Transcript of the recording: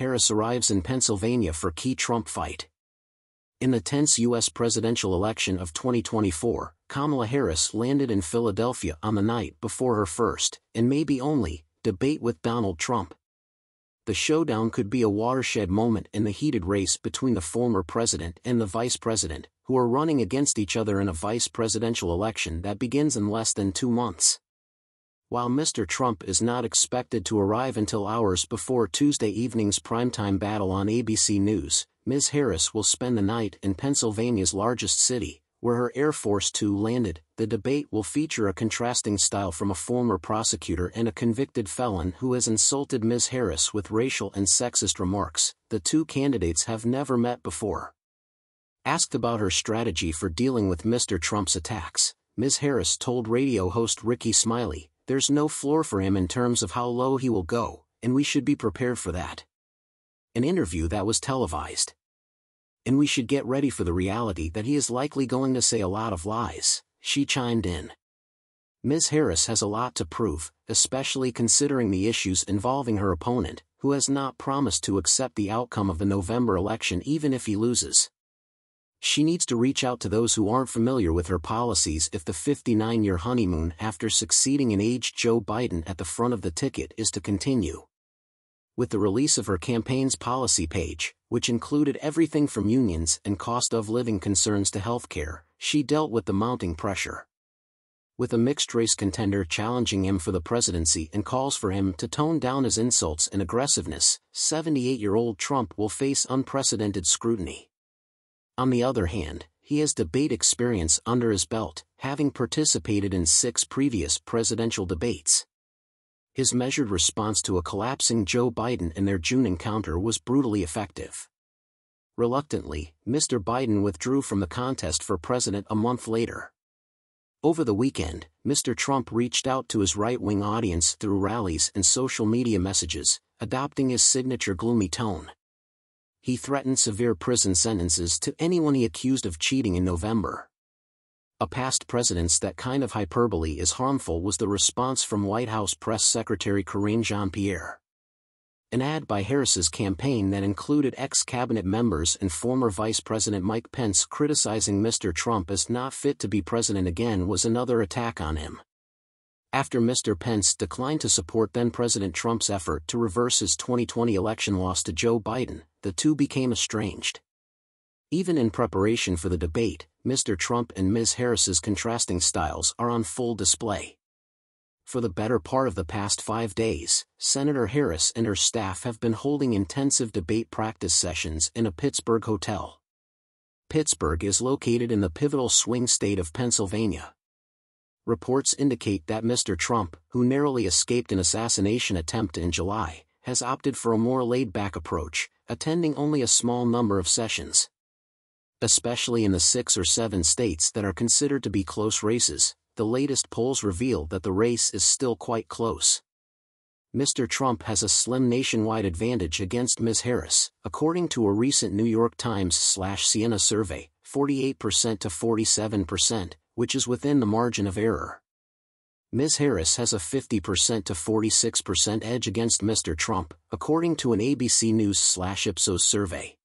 Harris arrives in Pennsylvania for key Trump fight. In the tense U.S. presidential election of 2024, Kamala Harris landed in Philadelphia on the night before her first, and maybe only, debate with Donald Trump. The showdown could be a watershed moment in the heated race between the former president and the vice president, who are running against each other in a vice presidential election that begins in less than 2 months. While Mr. Trump is not expected to arrive until hours before Tuesday evening's primetime battle on ABC News, Ms. Harris will spend the night in Pennsylvania's largest city, where her Air Force Two landed. The debate will feature a contrasting style from a former prosecutor and a convicted felon who has insulted Ms. Harris with racial and sexist remarks. The two candidates have never met before. Asked about her strategy for dealing with Mr. Trump's attacks, Ms. Harris told radio host Ricky Smiley, "There's no floor for him in terms of how low he will go, and we should be prepared for that." An interview that was televised. "And we should get ready for the reality that he is likely going to say a lot of lies," she chimed in. Ms. Harris has a lot to prove, especially considering the issues involving her opponent, who has not promised to accept the outcome of the November election even if he loses. She needs to reach out to those who aren't familiar with her policies if the 59-year honeymoon after succeeding in age Joe Biden at the front of the ticket is to continue. With the release of her campaign's policy page, which included everything from unions and cost of living concerns to healthcare, she dealt with the mounting pressure. With a mixed-race contender challenging him for the presidency and calls for him to tone down his insults and aggressiveness, 78-year-old Trump will face unprecedented scrutiny. On the other hand, he has debate experience under his belt, having participated in 6 previous presidential debates. His measured response to a collapsing Joe Biden in their June encounter was brutally effective. Reluctantly, Mr. Biden withdrew from the contest for president a month later. Over the weekend, Mr. Trump reached out to his right-wing audience through rallies and social media messages, adopting his signature gloomy tone. He threatened severe prison sentences to anyone he accused of cheating in November. A past president's "that kind of hyperbole is harmful" was the response from White House Press Secretary Karine Jean-Pierre. An ad by Harris's campaign that included ex-cabinet members and former Vice President Mike Pence criticizing Mr. Trump as not fit to be president again was another attack on him. After Mr. Pence declined to support then-President Trump's effort to reverse his 2020 election loss to Joe Biden, the two became estranged. Even in preparation for the debate, Mr. Trump and Ms. Harris's contrasting styles are on full display. For the better part of the past 5 days, Senator Harris and her staff have been holding intensive debate practice sessions in a Pittsburgh hotel. Pittsburgh is located in the pivotal swing state of Pennsylvania. Reports indicate that Mr. Trump, who narrowly escaped an assassination attempt in July, has opted for a more laid-back approach, attending only a small number of sessions. Especially in the 6 or 7 states that are considered to be close races, the latest polls reveal that the race is still quite close. Mr. Trump has a slim nationwide advantage against Ms. Harris, according to a recent New York Times/Siena survey, 48% to 47%, which is within the margin of error. Ms. Harris has a 50% to 46% edge against Mr. Trump, according to an ABC News/Ipsos survey.